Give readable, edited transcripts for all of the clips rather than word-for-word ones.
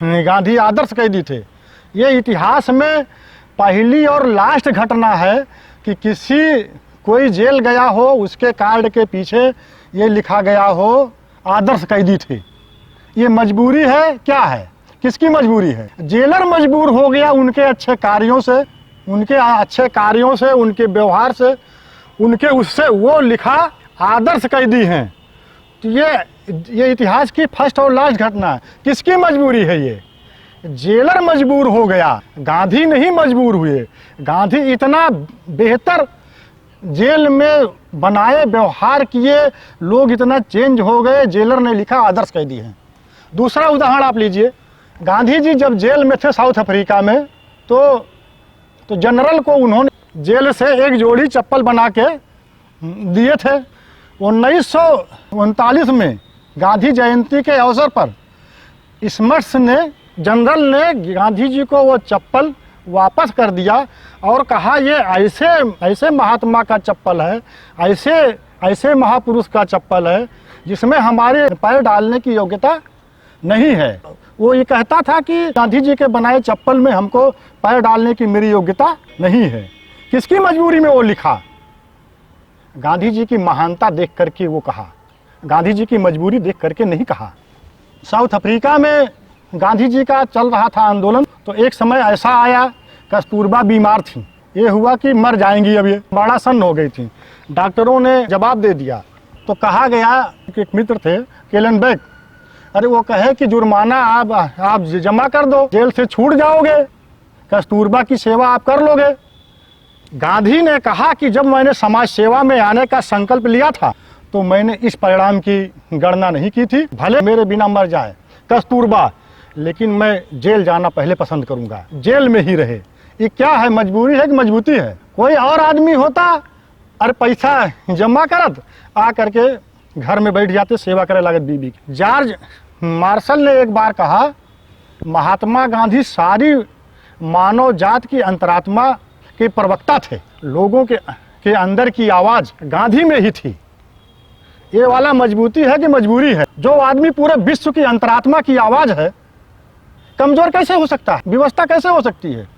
गांधी आदर्श कैदी थे। ये इतिहास में पहली और लास्ट घटना है कि कोई जेल गया हो उसके कार्ड के पीछे ये लिखा गया हो आदर्श कैदी थे। ये मजबूरी है क्या है, किसकी मजबूरी है? जेलर मजबूर हो गया उनके अच्छे कार्यों से, उनके व्यवहार से, उनके उससे वो लिखा आदर्श कैदी हैं। तो ये इतिहास की फर्स्ट और लास्ट घटना है। किसकी मजबूरी है? ये जेलर मजबूर हो गया, गांधी नहीं मजबूर हुए। गांधी इतना बेहतर जेल में बनाए, व्यवहार किए, लोग इतना चेंज हो गए, जेलर ने लिखा आदर्श कैदी हैं। दूसरा उदाहरण आप लीजिए, गांधी जी जब जेल में थे साउथ अफ्रीका में, तो जनरल को उन्होंने जेल से एक जोड़ी चप्पल बना के दिए थे। 1939 में गांधी जयंती के अवसर पर स्मर्ट्स ने, जनरल ने गांधी जी को वो चप्पल वापस कर दिया और कहा ये ऐसे महात्मा का चप्पल है, ऐसे महापुरुष का चप्पल है जिसमें हमारे पैर डालने की योग्यता नहीं है। वो ये कहता था कि गांधी जी के बनाए चप्पल में हमको पैर डालने की मेरी योग्यता नहीं है। किसकी मजबूरी में वो लिखा? गांधी जी की महानता देख करके वो कहा, गांधी जी की मजबूरी देख करके नहीं कहा। साउथ अफ्रीका में गांधी जी का चल रहा था आंदोलन, तो एक समय ऐसा आया, कस्तूरबा बीमार थी, ये हुआ कि मर जाएंगी, अब ये बड़ा सन्न हो गई थी। डॉक्टरों ने जवाब दे दिया, तो कहा गया कि एक मित्र थे केलनबेग, अरे वो कहे कि जुर्माना आप जमा कर दो, जेल से छूट जाओगे, कस्तूरबा की सेवा आप कर लोगे। गांधी ने कहा कि जब मैंने समाज सेवा में आने का संकल्प लिया था तो मैंने इस परिणाम की गणना नहीं की थी, भले मेरे बिना मर जाए कस्तूरबा, लेकिन मैं जेल जाना पहले पसंद करूंगा, जेल में ही रहे। ये क्या है, मजबूरी है कि मजबूती है? कोई और आदमी होता, अरे पैसा जमा करत, आ करके घर में बैठ जाते, सेवा करे लागत बीबी की। जॉर्ज मार्शल ने एक बार कहा, महात्मा गांधी सारी मानव जात की अंतरात्मा के प्रवक्ता थे, लोगों के अंदर की आवाज गांधी में ही थी। ये वाला मजबूती है कि मजबूरी है? जो आदमी पूरे विश्व की अंतरात्मा की आवाज है, कमजोर कैसे हो सकता है? व्यवस्था कैसे हो सकती है?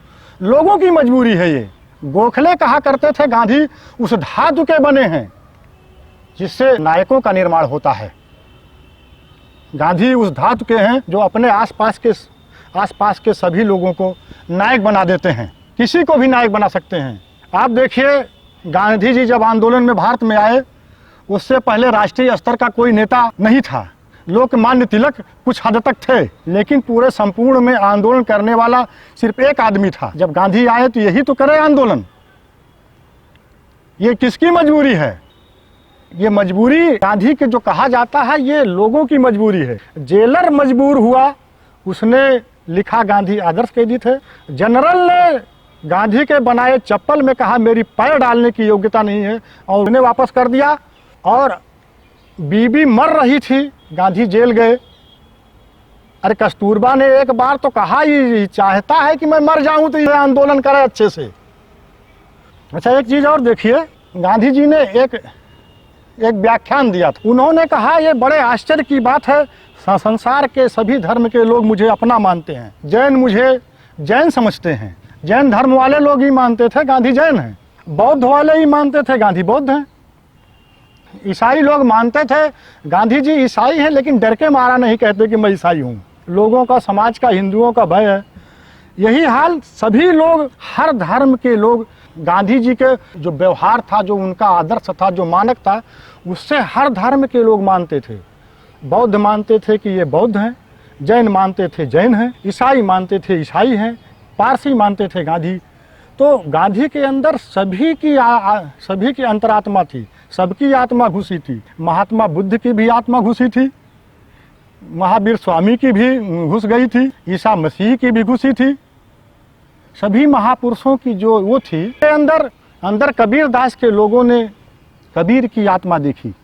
लोगों की मजबूरी है ये। गोखले कहा करते थे गांधी उस धातु के बने हैं जिससे नायकों का निर्माण होता है। गांधी उस धातु के हैं जो अपने आसपास के सभी लोगों को नायक बना देते हैं, किसी को भी नायक बना सकते हैं। आप देखिए, गांधी जी जब आंदोलन में भारत में आए, उससे पहले राष्ट्रीय स्तर का कोई नेता नहीं था। लोकमान्य तिलक कुछ हद तक थे, लेकिन पूरे संपूर्ण में आंदोलन करने वाला सिर्फ एक आदमी था। जब गांधी आए तो यही तो करे आंदोलन। ये किसकी मजबूरी है? ये मजबूरी गांधी के जो कहा जाता है, ये लोगों की मजबूरी है। जेलर मजबूर हुआ, उसने लिखा गांधी आदर्श कैदी थे। जनरल ने गांधी के बनाए चप्पल में कहा मेरी पैर डालने की योग्यता नहीं है और उन्हें वापस कर दिया। और बीबी मर रही थी, गांधी जेल गए। अरे कस्तूरबा ने एक बार तो कहा ही चाहता है कि मैं मर जाऊं तो ये आंदोलन करे अच्छे से। अच्छा, एक चीज और देखिए, गांधी जी ने एक व्याख्यान दिया था। उन्होंने कहा ये बड़े आश्चर्य की बात है, संसार के सभी धर्म के लोग मुझे अपना मानते हैं। जैन मुझे जैन समझते हैं, जैन धर्म वाले लोग ही मानते थे गांधी जैन हैं, बौद्ध वाले ही मानते थे गांधी बौद्ध हैं, ईसाई लोग मानते थे गांधी जी ईसाई हैं, लेकिन डर के मारा नहीं कहते कि मैं ईसाई हूँ। लोगों का, समाज का, हिंदुओं का भय है। यही हाल सभी लोग, हर धर्म के लोग गांधी जी के जो व्यवहार था, जो उनका आदर्श था, जो मानक था, उससे हर धर्म के लोग मानते थे। बौद्ध मानते थे कि ये बौद्ध हैं, जैन मानते थे जैन हैं, ईसाई मानते थे ईसाई हैं, पारसी मानते थे गांधी। तो गांधी के अंदर सभी की अंतरात्मा थी, सबकी आत्मा घुसी थी। महात्मा बुद्ध की भी आत्मा घुसी थी, महावीर स्वामी की भी घुस गई थी, ईसा मसीह की भी घुसी थी। सभी महापुरुषों की जो वो थी अंदर कबीर दास के लोगों ने कबीर की आत्मा देखी।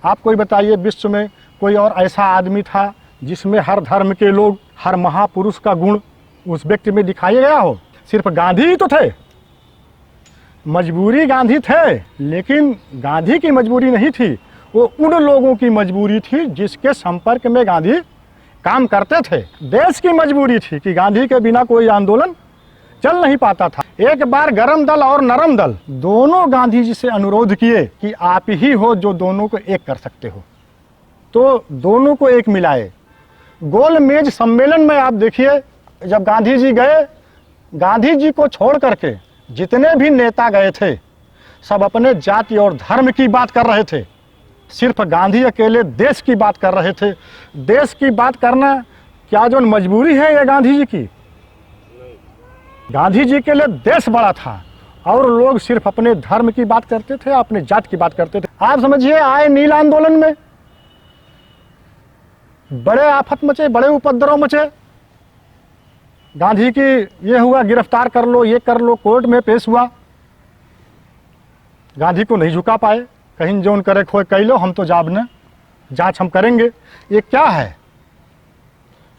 आप कोई बताइए, विश्व में कोई और ऐसा आदमी था जिसमें हर धर्म के लोग, हर महापुरुष का गुण उस व्यक्ति में दिखाया गया हो? सिर्फ गांधी ही तो थे। मजबूरी गांधी थे, लेकिन गांधी की मजबूरी नहीं थी, वो उन लोगों की मजबूरी थी जिसके संपर्क में गांधी काम करते थे। देश की मजबूरी थी कि गांधी के बिना कोई आंदोलन चल नहीं पाता था। एक बार गरम दल और नरम दल दोनों गांधी जी से अनुरोध किए कि आप ही हो जो दोनों को एक कर सकते हो, तो दोनों को एक मिलाए। गोल मेज सम्मेलन में आप देखिए, जब गांधी जी गए, गांधी जी को छोड़ करके जितने भी नेता गए थे सब अपने जाति और धर्म की बात कर रहे थे। सिर्फ गांधी अकेले देश की बात कर रहे थे। देश की बात करना क्या जो मजबूरी है ये गांधी जी की? गांधी जी के लिए देश बड़ा था और लोग सिर्फ अपने धर्म की बात करते थे, अपने जात की बात करते थे। आप समझिए, आए नील आंदोलन में बड़े आफत मचे, बड़े उपद्रव मचे। गांधी की ये हुआ गिरफ्तार कर लो, ये कर लो, कोर्ट में पेश हुआ। गांधी को नहीं झुका पाए, कहीं जोन करे खोए कह लो, हम तो जाब न जांच हम करेंगे। ये क्या है?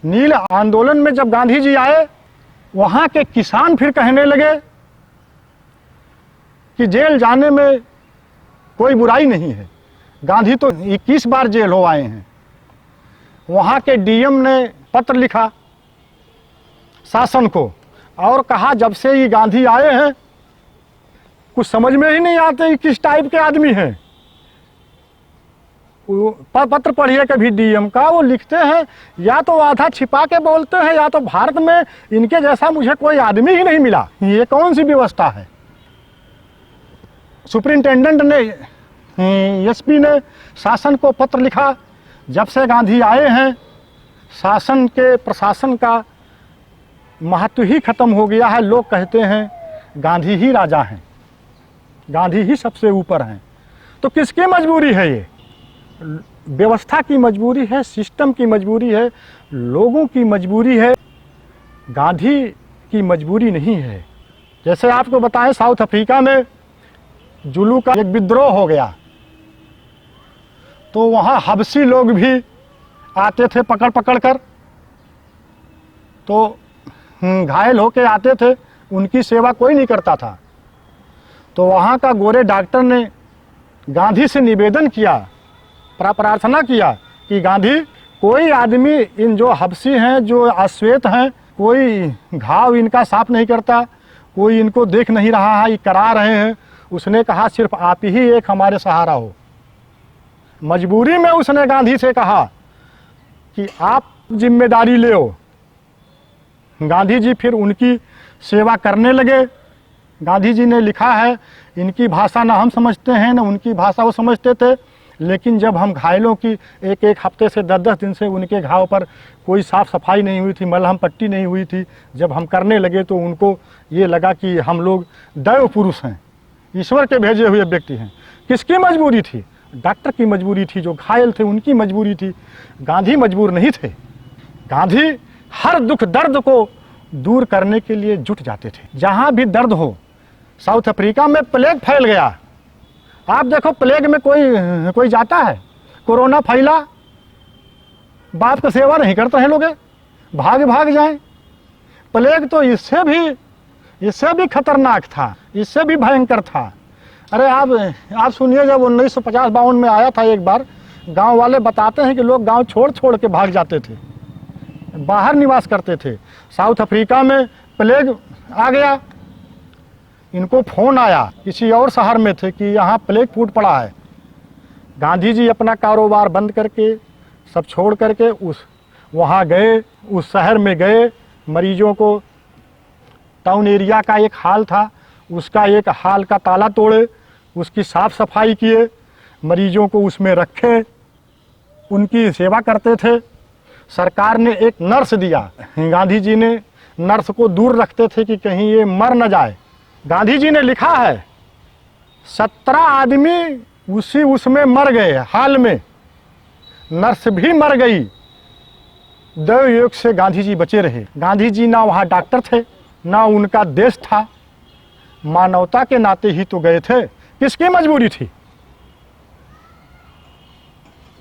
नील आंदोलन में जब गांधी जी आए, वहां के किसान फिर कहने लगे कि जेल जाने में कोई बुराई नहीं है। गांधी तो 21 बार जेल हो आए हैं। वहां के डीएम ने पत्र लिखा शासन को और कहा जब से ये गांधी आए हैं कुछ समझ में ही नहीं आते किस टाइप के आदमी हैं। पत्र पढ़िए कभी डीएम का, वो लिखते हैं या तो आधा छिपा के बोलते हैं या तो भारत में इनके जैसा मुझे कोई आदमी ही नहीं मिला। ये कौन सी व्यवस्था है? सुपरिंटेंडेंट ने, एसपी ने शासन को पत्र लिखा, जब से गांधी आए हैं शासन के प्रशासन का महत्व ही खत्म हो गया है। लोग कहते हैं गांधी ही राजा हैं, गांधी ही सबसे ऊपर हैं। तो किसकी मजबूरी है ये? व्यवस्था की मजबूरी है, सिस्टम की मजबूरी है, लोगों की मजबूरी है, गांधी की मजबूरी नहीं है। जैसे आपको बताएं, साउथ अफ्रीका में जुलू का एक विद्रोह हो गया, तो वहाँ हबसी लोग भी आते थे पकड़ पकड़ कर, तो घायल होके आते थे, उनकी सेवा कोई नहीं करता था। तो वहाँ का गोरे डॉक्टर ने गांधी से निवेदन किया, प्रार्थना किया कि गांधी, कोई आदमी इन जो हबसी हैं, जो अश्वेत हैं, कोई घाव इनका साफ नहीं करता, कोई इनको देख नहीं रहा है, ये करा रहे हैं। उसने कहा सिर्फ आप ही एक हमारे सहारा हो। मजबूरी में उसने गांधी से कहा कि आप जिम्मेदारी ले हो। गांधी जी फिर उनकी सेवा करने लगे। गांधी जी ने लिखा है, इनकी भाषा ना हम समझते हैं ना उनकी भाषा वो समझते थे, लेकिन जब हम घायलों की एक एक हफ्ते से 10-10 दिन से उनके घाव पर कोई साफ़ सफाई नहीं हुई थी, मलहम पट्टी नहीं हुई थी, जब हम करने लगे तो उनको ये लगा कि हम लोग दैव पुरुष हैं, ईश्वर के भेजे हुए व्यक्ति हैं। किसकी मजबूरी थी? डॉक्टर की मजबूरी थी, जो घायल थे उनकी मजबूरी थी। गांधी मजबूर नहीं थे। गांधी हर दुख दर्द को दूर करने के लिए जुट जाते थे, जहाँ भी दर्द हो। साउथ अफ्रीका में प्लेग फैल गया, आप देखो प्लेग में कोई जाता है? कोरोना फैला, बाप का सेवा नहीं करते हैं लोग, भाग जाएं। प्लेग तो इससे भी खतरनाक था, इससे भी भयंकर था। अरे आप सुनिए, जब 1950-52 में आया था एक बार, गांव वाले बताते हैं कि लोग गांव छोड़ के भाग जाते थे, बाहर निवास करते थे। साउथ अफ्रीका में प्लेग आ गया, इनको फोन आया, किसी और शहर में थे, कि यहाँ प्लेग फूट पड़ा है। गांधी जी अपना कारोबार बंद करके, सब छोड़ करके वहाँ गए, उस शहर में गए। मरीजों को, टाउन एरिया का एक हाल था, उसका एक हाल का ताला तोड़े, उसकी साफ सफाई किए, मरीजों को उसमें रखे, उनकी सेवा करते थे। सरकार ने एक नर्स दिया, गांधी जी ने नर्स को दूर रखते थे कि कहीं ये मर न जाए। गांधी जी ने लिखा है 17 आदमी उसमें मर गए, हाल में नर्स भी मर गई। दैव योग से गांधी जी बचे रहे। गांधी जी ना वहाँ डॉक्टर थे, ना उनका देश था, मानवता के नाते ही तो गए थे। किसकी मजबूरी थी?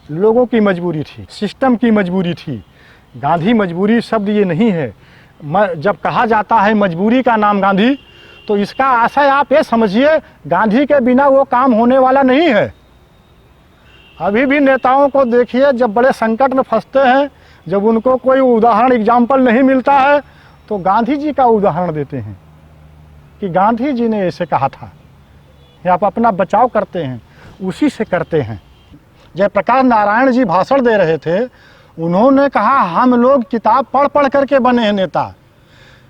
लोगों की मजबूरी थी, सिस्टम की मजबूरी थी। गांधी मजबूरी शब्द ये नहीं है। जब कहा जाता है मजबूरी का नाम गांधी, तो इसका आशय आप ये समझिए, गांधी के बिना वो काम होने वाला नहीं है। अभी भी नेताओं को देखिए, जब बड़े संकट में फंसते हैं, जब उनको कोई उदाहरण एग्जाम्पल नहीं मिलता है तो गांधी जी का उदाहरण देते हैं कि गांधी जी ने ऐसे कहा था, या आप अपना बचाव करते हैं उसी से करते हैं। जयप्रकाश नारायण जी भाषण दे रहे थे, उन्होंने कहा हम लोग किताब पढ़ पढ़ करके बने हैं नेता,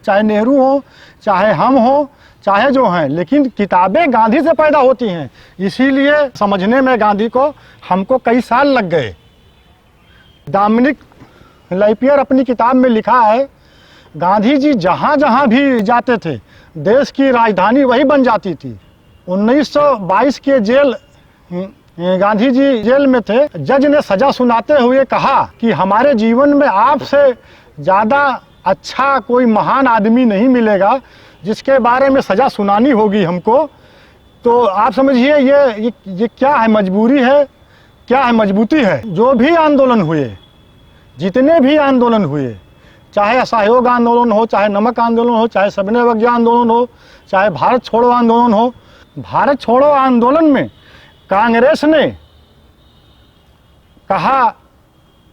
चाहे नेहरू हो, चाहे हम हो, चाहे जो हैं, लेकिन किताबें गांधी से पैदा होती हैं। इसीलिए समझने में गांधी को हमको कई साल लग गए। डोमिनिक लैपियर अपनी किताब में लिखा है, गांधी जी जहाँ जहाँ भी जाते थे देश की राजधानी वही बन जाती थी। 1922 के जेल, गांधी जी जेल में थे, जज ने सजा सुनाते हुए कहा कि हमारे जीवन में आपसे ज़्यादा अच्छा कोई महान आदमी नहीं मिलेगा जिसके बारे में सजा सुनानी होगी हमको। तो आप समझिए ये क्या है, मजबूरी है, क्या है, मजबूती है। जो भी आंदोलन हुए, जितने भी आंदोलन हुए, चाहे असहयोग आंदोलन हो, चाहे नमक आंदोलन हो, चाहे सविनय अवज्ञा आंदोलन हो, चाहे भारत छोड़ो आंदोलन हो, भारत छोड़ो आंदोलन में कांग्रेस ने कहा,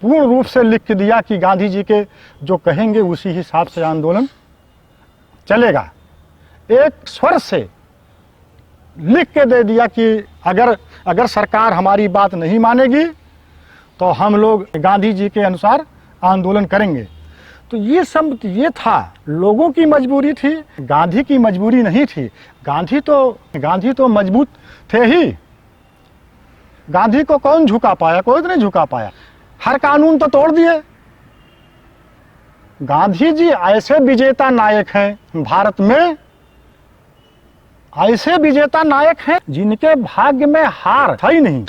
पूर्ण रूप से लिख के दिया कि गांधी जी के जो कहेंगे उसी हिसाब से आंदोलन चलेगा। एक स्वर से लिख के दे दिया कि अगर सरकार हमारी बात नहीं मानेगी तो हम लोग गांधी जी के अनुसार आंदोलन करेंगे। तो ये था, लोगों की मजबूरी थी, गांधी की मजबूरी नहीं थी। गांधी तो मजबूत थे ही। गांधी को कौन झुका पाया? कोई तो नहीं झुका पाया। हर कानून तो तोड़ दिए। गांधी जी ऐसे विजेता नायक हैं भारत में, ऐसे विजेता नायक हैं जिनके भाग्य में हार था ही नहीं।